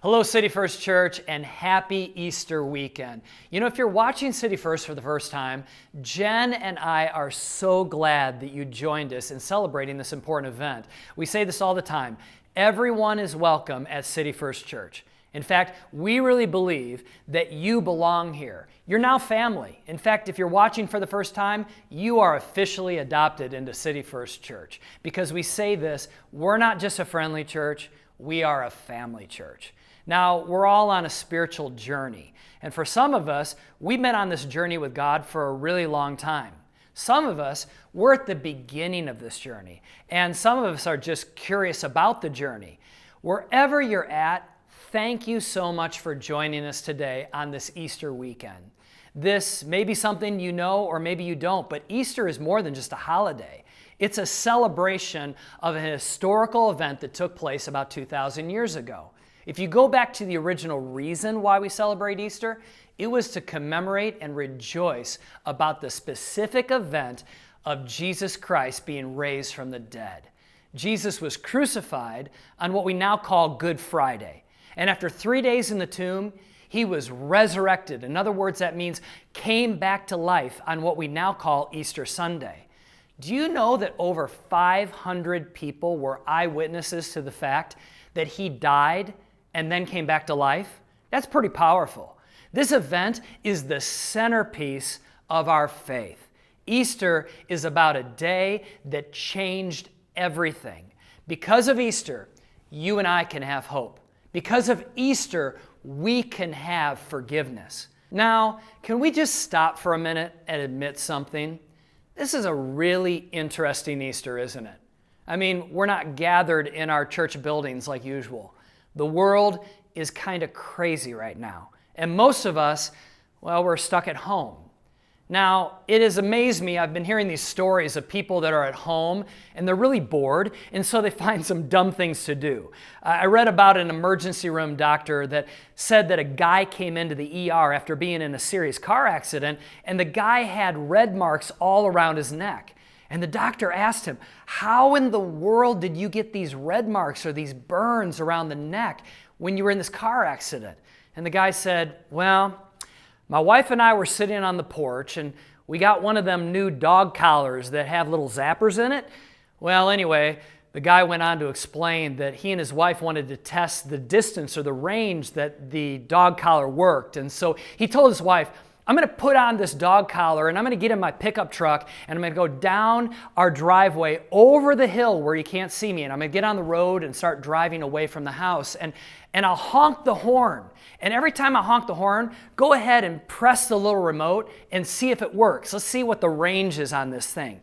Hello, City First Church, and happy Easter weekend. You know, if you're watching City First for the first time, Jen and I are so glad that you joined us in celebrating this important event. We say this all the time. Everyone is welcome at City First Church. In fact, we really believe that you belong here. You're now family. In fact, if you're watching for the first time, you are officially adopted into City First Church. Because we say this, we're not just a friendly church, we are a family church. Now, we're all on a spiritual journey. And for some of us, we've been on this journey with God for a really long time. Some of us, we're at the beginning of this journey. And some of us are just curious about the journey. Wherever you're at, thank you so much for joining us today on this Easter weekend. This may be something you know or maybe you don't, but Easter is more than just a holiday. It's a celebration of an historical event that took place about 2,000 years ago. If you go back to the original reason why we celebrate Easter, it was to commemorate and rejoice about the specific event of Jesus Christ being raised from the dead. Jesus was crucified on what we now call Good Friday. And after 3 days in the tomb, he was resurrected. In other words, that means came back to life on what we now call Easter Sunday. Do you know that over 500 people were eyewitnesses to the fact that he died and then came back to life? That's pretty powerful. This event is the centerpiece of our faith. Easter is about a day that changed everything. Because of Easter, you and I can have hope. Because of Easter, we can have forgiveness. Now, can we just stop for a minute and admit something? This is a really interesting Easter, isn't it? I mean, we're not gathered in our church buildings like usual. The world is kind of crazy right now. And most of us, well, we're stuck at home. Now, it has amazed me. I've been hearing these stories of people that are at home and they're really bored, and so they find some dumb things to do. I read about an emergency room doctor that said that a guy came into the ER after being in a serious car accident, and the guy had red marks all around his neck. And the doctor asked him, how in the world did you get these red marks or these burns around the neck when you were in this car accident? And the guy said, well, my wife and I were sitting on the porch and we got one of them new dog collars that have little zappers in it. Well, anyway, the guy went on to explain that he and his wife wanted to test the distance or the range that the dog collar worked. And so he told his wife, I'm going to put on this dog collar and I'm going to get in my pickup truck and I'm going to go down our driveway over the hill where you can't see me, and I'm going to get on the road and start driving away from the house, and I'll honk the horn. And every time I honk the horn, go ahead and press the little remote and see if it works. Let's see what the range is on this thing.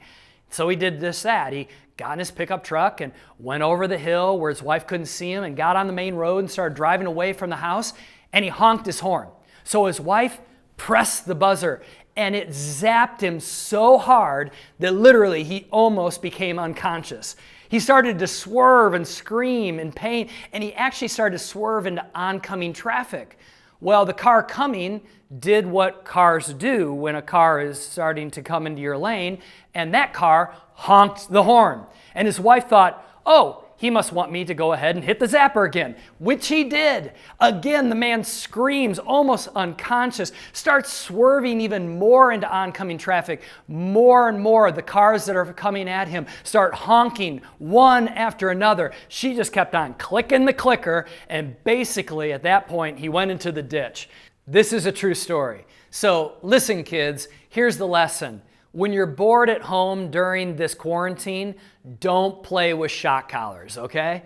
So he did that. He got in his pickup truck and went over the hill where his wife couldn't see him and got on the main road and started driving away from the house, and he honked his horn. So his wife pressed the buzzer, and it zapped him so hard that literally he almost became unconscious. He started to swerve and scream in pain, and he actually started to swerve into oncoming traffic. Well, the car coming did what cars do when a car is starting to come into your lane, and that car honked the horn. And his wife thought, oh, he must want me to go ahead and hit the zapper again, which he did. Again, the man screams, almost unconscious, starts swerving even more into oncoming traffic. More and more, the cars that are coming at him start honking one after another. She just kept on clicking the clicker, and basically at that point, he went into the ditch. This is a true story. So listen, kids, here's the lesson. When you're bored at home during this quarantine, don't play with shock collars, okay?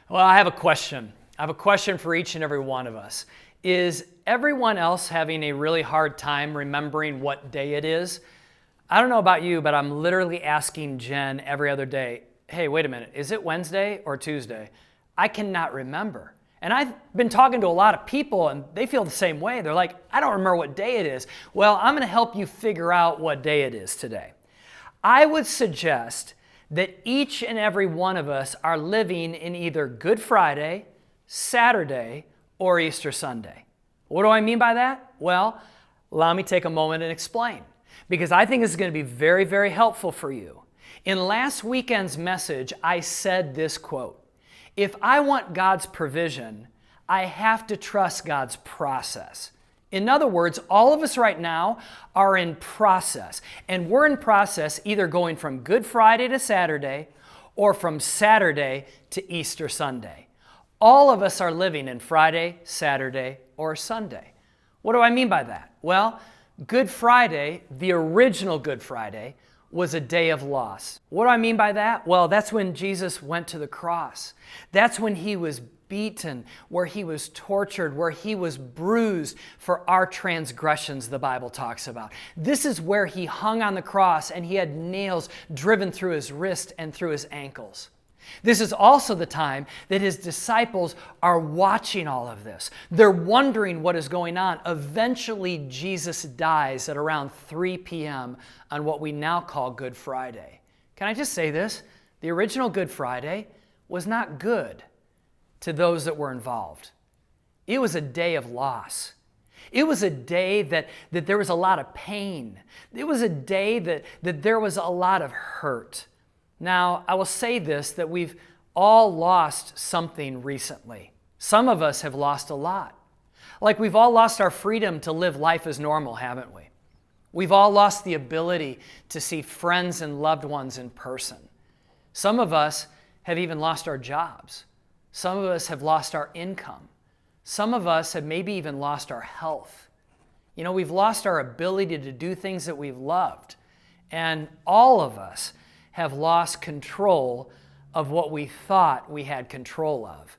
Well, I have a question. I have a question for each and every one of us. Is everyone else having a really hard time remembering what day it is? I don't know about you, but I'm literally asking Jen every other day, hey, wait a minute, is it Wednesday or Tuesday? I cannot remember. And I've been talking to a lot of people and they feel the same way. They're like, I don't remember what day it is. Well, I'm going to help you figure out what day it is today. I would suggest that each and every one of us are living in either Good Friday, Saturday, or Easter Sunday. What do I mean by that? Well, allow me to take a moment and explain, because I think this is going to be very, very helpful for you. In last weekend's message, I said this quote, if I want God's provision, I have to trust God's process. In other words, all of us right now are in process. And we're in process either going from Good Friday to Saturday or from Saturday to Easter Sunday. All of us are living in Friday, Saturday, or Sunday. What do I mean by that? Well, Good Friday, the original Good Friday, was a day of loss. What do I mean by that? Well, that's when Jesus went to the cross. That's when he was beaten, where he was tortured, where he was bruised for our transgressions, the Bible talks about. This is where he hung on the cross and he had nails driven through his wrist and through his ankles. This is also the time that his disciples are watching all of this. They're wondering what is going on. Eventually, Jesus dies at around 3 p.m. on what we now call Good Friday. Can I just say this? The original Good Friday was not good to those that were involved. It was a day of loss. It was a day that there was a lot of pain. It was a day that there was a lot of hurt. Now, I will say this, that we've all lost something recently. Some of us have lost a lot. Like we've all lost our freedom to live life as normal, haven't we? We've all lost the ability to see friends and loved ones in person. Some of us have even lost our jobs. Some of us have lost our income. Some of us have maybe even lost our health. You know, we've lost our ability to do things that we've loved. And all of us have lost control of what we thought we had control of.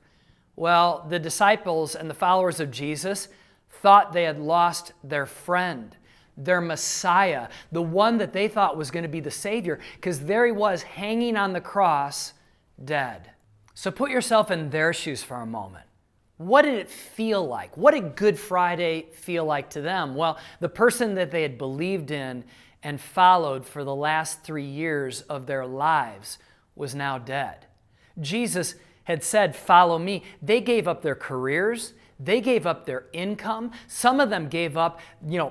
Well, the disciples and the followers of Jesus thought they had lost their friend, their Messiah, the one that they thought was going to be the Savior, because there he was hanging on the cross, dead. So put yourself in their shoes for a moment. What did it feel like? What did Good Friday feel like to them? Well, the person that they had believed in and followed for the last 3 years of their lives was now dead. Jesus had said, "Follow me." They gave up their careers. They gave up their income. Some of them gave up,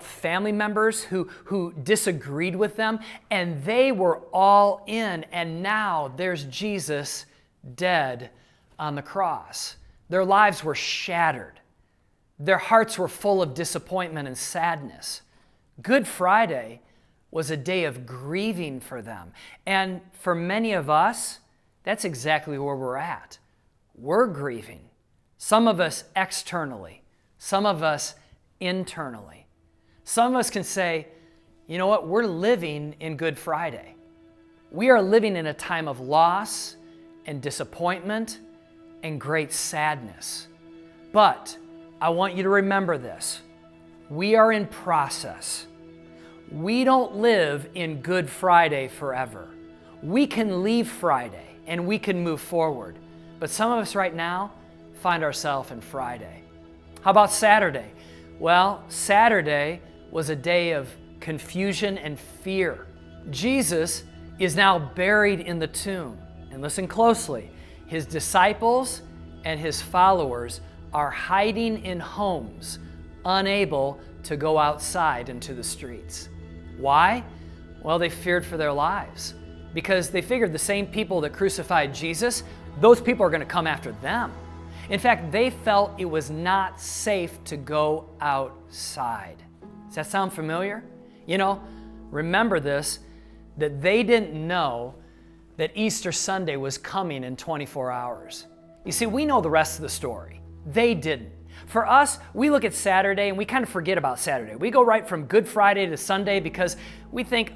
family members who disagreed with them, and they were all in. And now there's Jesus dead on the cross. Their lives were shattered. Their hearts were full of disappointment and sadness. Good Friday was a day of grieving for them. And for many of us, that's exactly where we're at. We're grieving. Some of us externally, some of us internally. Some of us can say, you know what, we're living in Good Friday. We are living in a time of loss and disappointment and great sadness. But I want you to remember this. We are in process. We don't live in Good Friday forever. We can leave Friday and we can move forward. But some of us right now find ourselves in Friday. How about Saturday? Well, Saturday was a day of confusion and fear. Jesus is now buried in the tomb. And listen closely, his disciples and his followers are hiding in homes, unable to go outside into the streets. Why? Well, they feared for their lives because they figured the same people that crucified Jesus, those people are going to come after them. In fact, they felt it was not safe to go outside. Does that sound familiar? Remember this, that they didn't know that Easter Sunday was coming in 24 hours. You see, we know the rest of the story. They didn't. For us, we look at Saturday and we kind of forget about Saturday. We go right from Good Friday to Sunday because we think,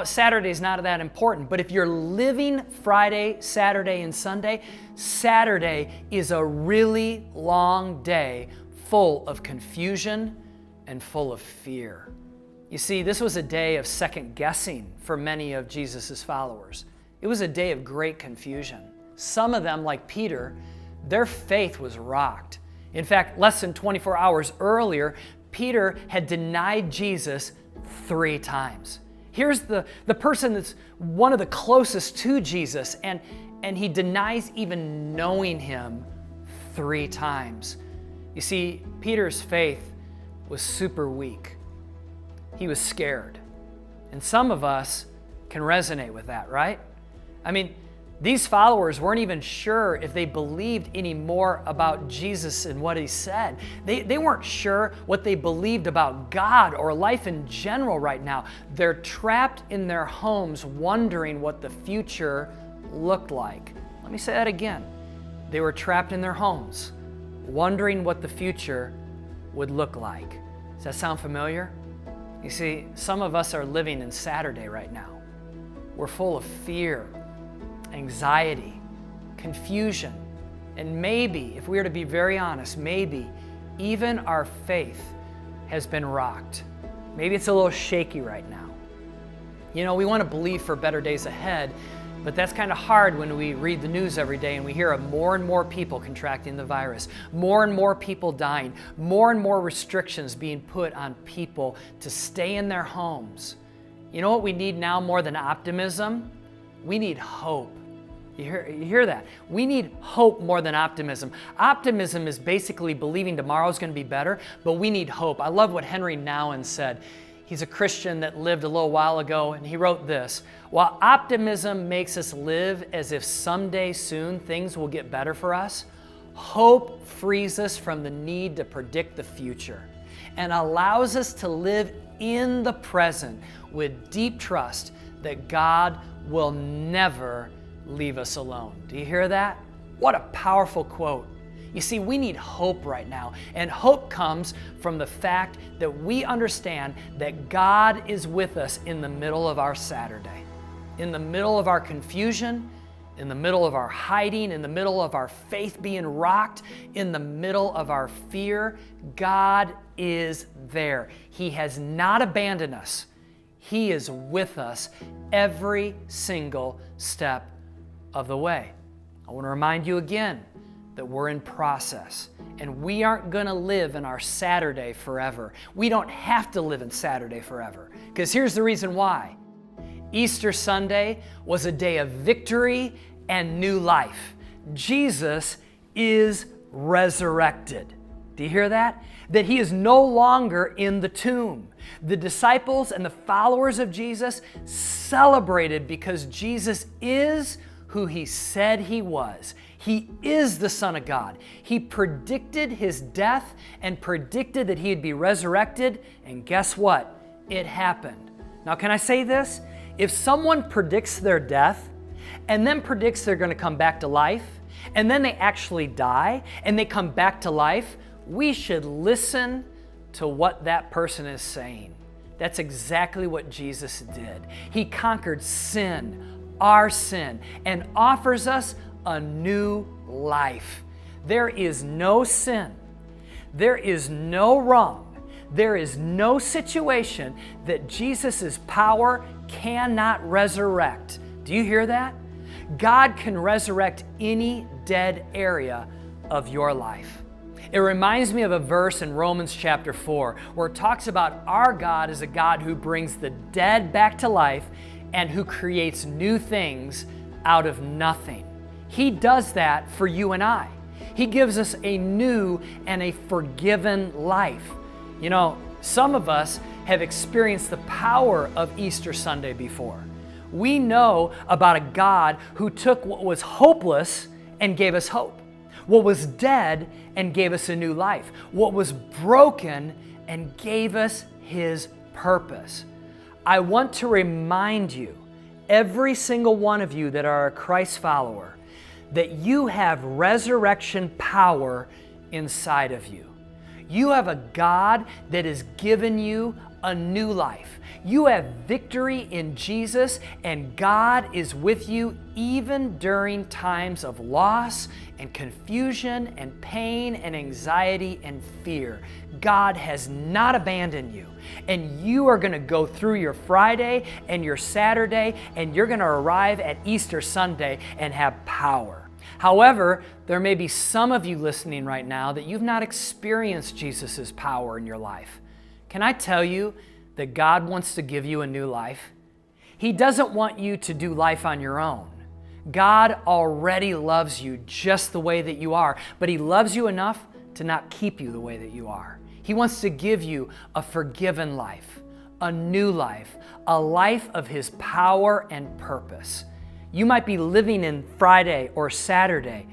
Saturday's not that important. But if you're living Friday, Saturday, and Sunday, Saturday is a really long day full of confusion and full of fear. You see, this was a day of second guessing for many of Jesus' followers. It was a day of great confusion. Some of them, like Peter, their faith was rocked. In fact, less than 24 hours earlier, Peter had denied Jesus 3 times. Here's the person that's one of the closest to Jesus, and he denies even knowing him 3 times. You see, Peter's faith was super weak. He was scared. And some of us can resonate with that, right? I mean, These followers weren't even sure if they believed any more about Jesus and what he said. They weren't sure what they believed about God or life in general right now. They're trapped in their homes wondering what the future looked like. Let me say that again. They were trapped in their homes wondering what the future would look like. Does that sound familiar? You see, some of us are living in Saturday right now. We're full of fear, anxiety, confusion, and maybe, if we were to be very honest, maybe even our faith has been rocked. Maybe it's a little shaky right now. You know, we want to believe for better days ahead, but that's kind of hard when we read the news every day and we hear of more and more people contracting the virus, more and more people dying, more and more restrictions being put on people to stay in their homes. You know what we need now more than optimism? We need hope. You hear that? We need hope more than optimism. Optimism is basically believing tomorrow's going to be better, but we need hope. I love what Henry Nouwen said. He's a Christian that lived a little while ago, and he wrote this: while optimism makes us live as if someday soon things will get better for us, hope frees us from the need to predict the future and allows us to live in the present with deep trust that God will never leave us alone. Do you hear that? What a powerful quote. You see, we need hope right now, and hope comes from the fact that we understand that God is with us in the middle of our Saturday, in the middle of our confusion, in the middle of our hiding, in the middle of our faith being rocked, in the middle of our fear. God is there. He has not abandoned us. He is with us every single step of the way. I want to remind you again that we're in process, and we aren't going to live in our Saturday forever. We don't have to live in Saturday forever, because here's the reason why. Easter Sunday was a day of victory and new life. Jesus is resurrected. Do you hear that? That he is no longer in the tomb. The disciples and the followers of Jesus celebrated because Jesus is who he said he was. He is the Son of God. He predicted his death and predicted that he'd be resurrected, and guess what? It happened. Now, can I say this? If someone predicts their death and then predicts they're going to come back to life, and then they actually die and they come back to life, we should listen to what that person is saying. That's exactly what Jesus did. He conquered sin, our sin, and offers us a new life. There is no sin, there is no wrong, there is no situation that Jesus' power cannot resurrect. Do you hear that? God can resurrect any dead area of your life. It reminds me of a verse in Romans chapter 4 where it talks about our God is a God who brings the dead back to life and who creates new things out of nothing. He does that for you and I. He gives us a new and a forgiven life. You know, some of us have experienced the power of Easter Sunday before. We know about a God who took what was hopeless and gave us hope, what was dead and gave us a new life, what was broken and gave us his purpose. I want to remind you, every single one of you that are a Christ follower, that you have resurrection power inside of you. You have a God that has given you a new life. You have victory in Jesus, and God is with you even during times of loss and confusion and pain and anxiety and fear. God has not abandoned you, and you are going to go through your Friday and your Saturday, and you're going to arrive at Easter Sunday and have power. However, there may be some of you listening right now that you've not experienced Jesus' power in your life. Can I tell you that God wants to give you a new life? He doesn't want you to do life on your own. God already loves you just the way that you are, but He loves you enough to not keep you the way that you are. He wants to give you a forgiven life, a new life, a life of His power and purpose. You might be living in Friday or Saturday,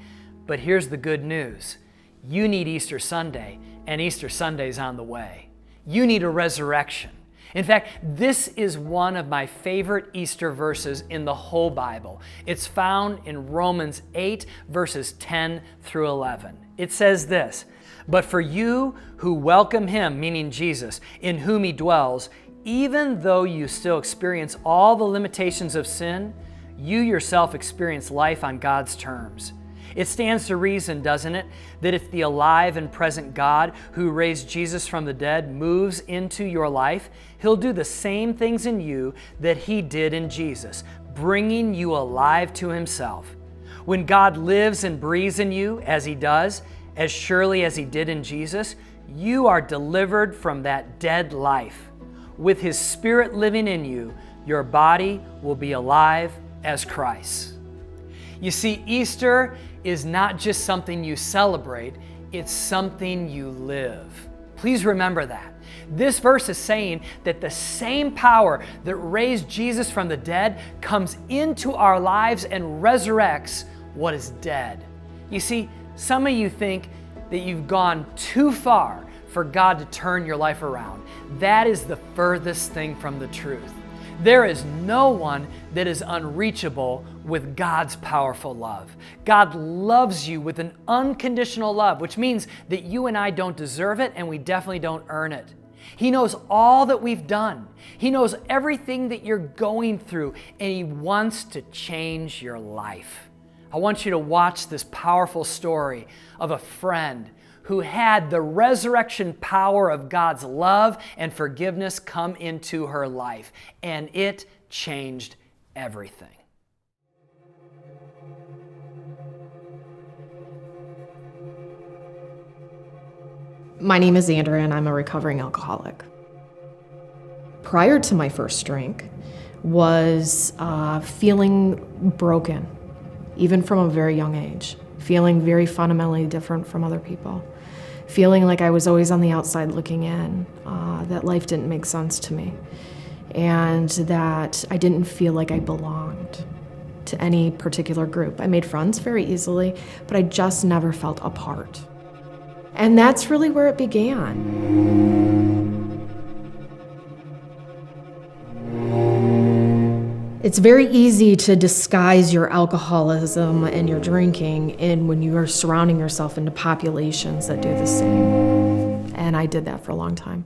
but here's the good news. You need Easter Sunday, and Easter Sunday's on the way. You need a resurrection. In fact, this is one of my favorite Easter verses in the whole Bible. It's found in Romans 8, verses 10 through 11. It says this, "But for you who welcome Him," meaning Jesus, "in whom He dwells, even though you still experience all the limitations of sin, you yourself experience life on God's terms." It stands to reason, doesn't it, that if the alive and present God who raised Jesus from the dead moves into your life, He'll do the same things in you that He did in Jesus, bringing you alive to Himself. When God lives and breathes in you, as He does, as surely as He did in Jesus, you are delivered from that dead life. With His Spirit living in you, your body will be alive as Christ. You see, Easter is not just something you celebrate, it's something you live. Please remember that. This verse is saying that the same power that raised Jesus from the dead comes into our lives and resurrects what is dead. You see, some of you think that you've gone too far for God to turn your life around. That is the furthest thing from the truth. There is no one that is unreachable with God's powerful love. God loves you with an unconditional love, which means that you and I don't deserve it and we definitely don't earn it. He knows all that we've done. He knows everything that you're going through, and He wants to change your life. I want you to watch this powerful story of a friend who had the resurrection power of God's love and forgiveness come into her life, and it changed everything. My name is Andrea, and I'm a recovering alcoholic. Prior to my first drink was feeling broken, even from a very young age, feeling very fundamentally different from other people. Feeling like I was always on the outside looking in, that life didn't make sense to me, and that I didn't feel like I belonged to any particular group. I made friends very easily, but I just never felt a part. And that's really where it began. It's very easy to disguise your alcoholism and your drinking when you are surrounding yourself into populations that do the same. And I did that for a long time.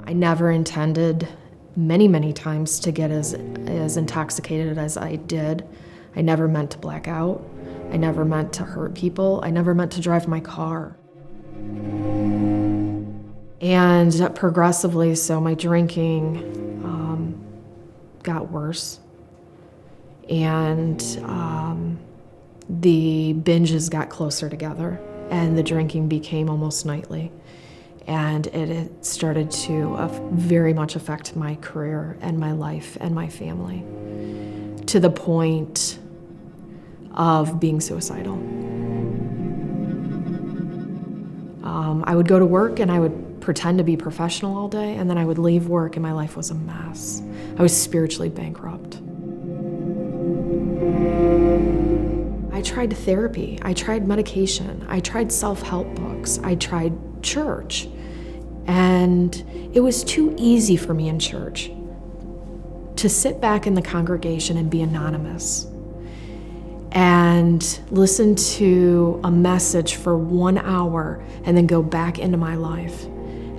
I never intended many times to get as intoxicated as I did. I never meant to black out. I never meant to hurt people. I never meant to drive my car. And progressively, so my drinking got worse. And the binges got closer together, and the drinking became almost nightly. And it started to very much affect my career and my life and my family, to the point of being suicidal. I would go to work and I would pretend to be professional all day, and then I would leave work and my life was a mess. I was spiritually bankrupt. I tried therapy, I tried medication, I tried self-help books, I tried church, and it was too easy for me in church to sit back in the congregation and be anonymous and listen to a message for 1 hour and then go back into my life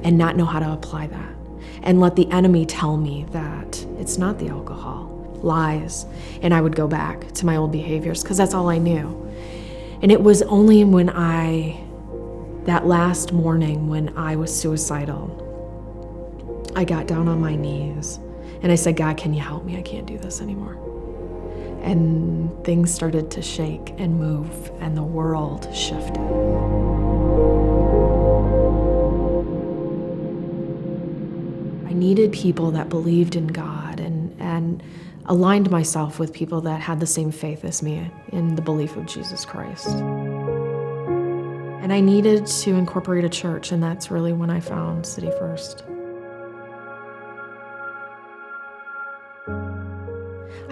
and not know how to apply that, and let the enemy tell me that it's not the alcohol, lies, and I would go back to my old behaviors because that's all I knew. And it was only when that last morning when I was suicidal, I got down on my knees and I said, God, can you help me? I can't do this anymore. And things started to shake and move, and the world shifted. I needed people that believed in God and aligned myself with people that had the same faith as me in the belief of Jesus Christ. And I needed to incorporate a church, and that's really when I found City First.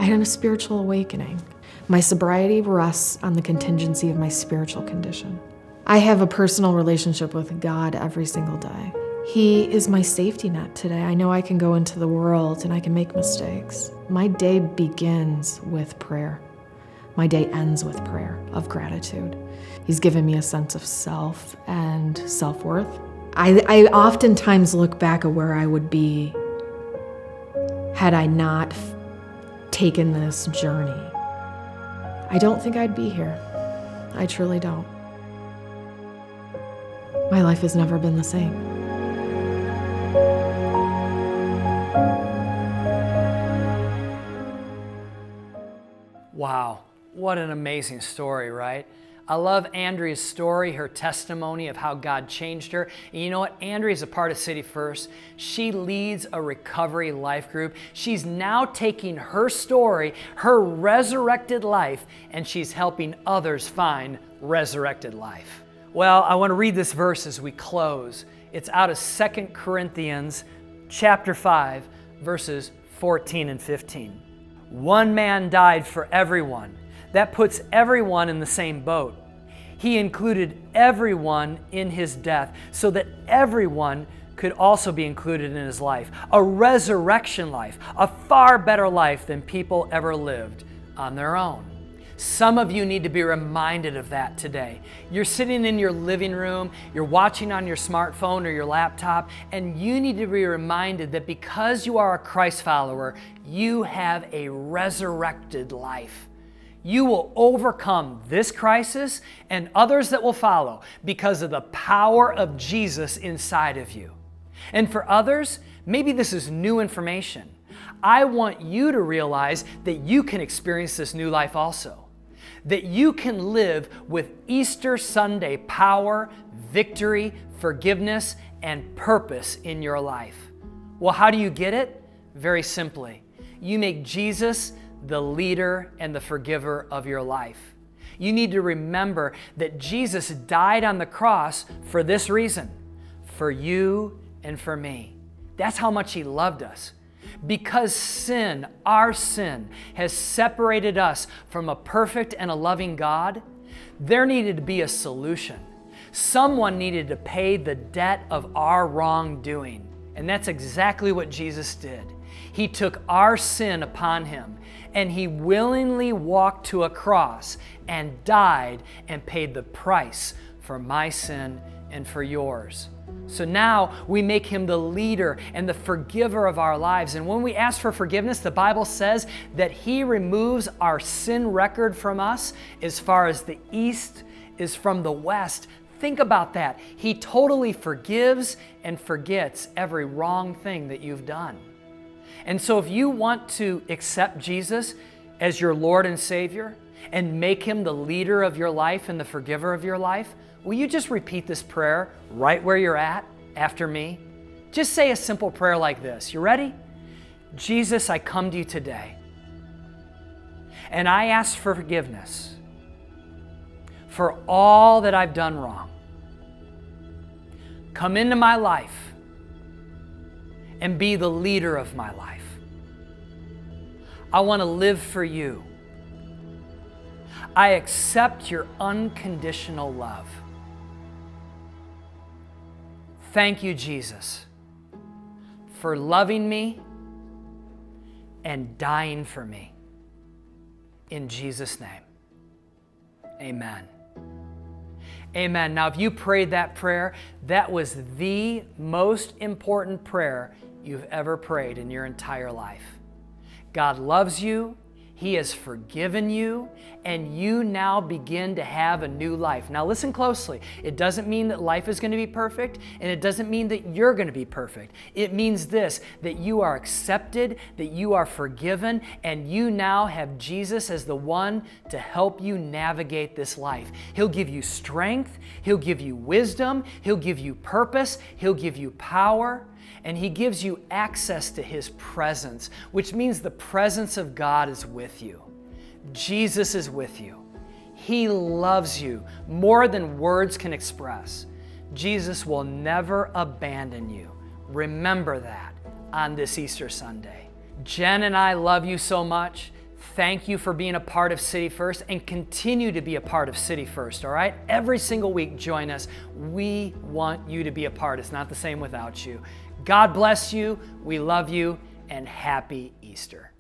I had a spiritual awakening. My sobriety rests on the contingency of my spiritual condition. I have a personal relationship with God every single day. He is my safety net today. I know I can go into the world and I can make mistakes. My day begins with prayer. My day ends with prayer of gratitude. He's given me a sense of self and self-worth. I oftentimes look back at where I would be had I not taken this journey. I don't think I'd be here. I truly don't. My life has never been the same. Wow, what an amazing story, right? I love Andrea's story, her testimony of how God changed her. And you know what? Andrea's a part of City First. She leads a recovery life group. She's now taking her story, her resurrected life, and she's helping others find resurrected life. Well, I want to read this verse as we close. It's out of 2 Corinthians chapter 5, verses 14 and 15. One man died for everyone. That puts everyone in the same boat. He included everyone in his death so that everyone could also be included in his life. A resurrection life, a far better life than people ever lived on their own. Some of you need to be reminded of that today. You're sitting in your living room, you're watching on your smartphone or your laptop, and you need to be reminded that because you are a Christ follower, you have a resurrected life. You will overcome this crisis and others that will follow because of the power of Jesus inside of you. And for others, maybe this is new information. I want you to realize that you can experience this new life also. That you can live with Easter Sunday power, victory, forgiveness, and purpose in your life. Well, how do you get it? Very simply. You make Jesus the leader and the forgiver of your life. You need to remember that Jesus died on the cross for this reason, for you and for me. That's how much He loved us. Because sin, our sin, has separated us from a perfect and a loving God, there needed to be a solution. Someone needed to pay the debt of our wrongdoing. And that's exactly what Jesus did. He took our sin upon Him, and He willingly walked to a cross and died and paid the price for my sin and for yours. So now we make Him the leader and the forgiver of our lives. And when we ask for forgiveness, the Bible says that He removes our sin record from us as far as the east is from the west. Think about that. He totally forgives and forgets every wrong thing that you've done. And so if you want to accept Jesus as your Lord and Savior and make Him the leader of your life and the forgiver of your life, will you just repeat this prayer right where you're at after me? Just say a simple prayer like this. You ready? Jesus, I come to you today, and I ask for forgiveness for all that I've done wrong. Come into my life and be the leader of my life. I want to live for you. I accept your unconditional love. Thank you, Jesus, for loving me and dying for me. In Jesus' name, amen. Amen. Now, if you prayed that prayer, that was the most important prayer you've ever prayed in your entire life. God loves you. He has forgiven you, and you now begin to have a new life. Now listen closely. It doesn't mean that life is going to be perfect, and it doesn't mean that you're going to be perfect. It means this, that you are accepted, that you are forgiven, and you now have Jesus as the one to help you navigate this life. He'll give you strength, He'll give you wisdom, He'll give you purpose, He'll give you power, and He gives you access to His presence, which means the presence of God is with you. Jesus is with you. He loves you more than words can express. Jesus will never abandon you. Remember that on this Easter Sunday. Jen and I love you so much. thank you for being a part of City First and continue to be a part of City First, all right? Every single week, join us. We want you to be a part. It's not the same without you. God bless you. We love you, and happy Easter.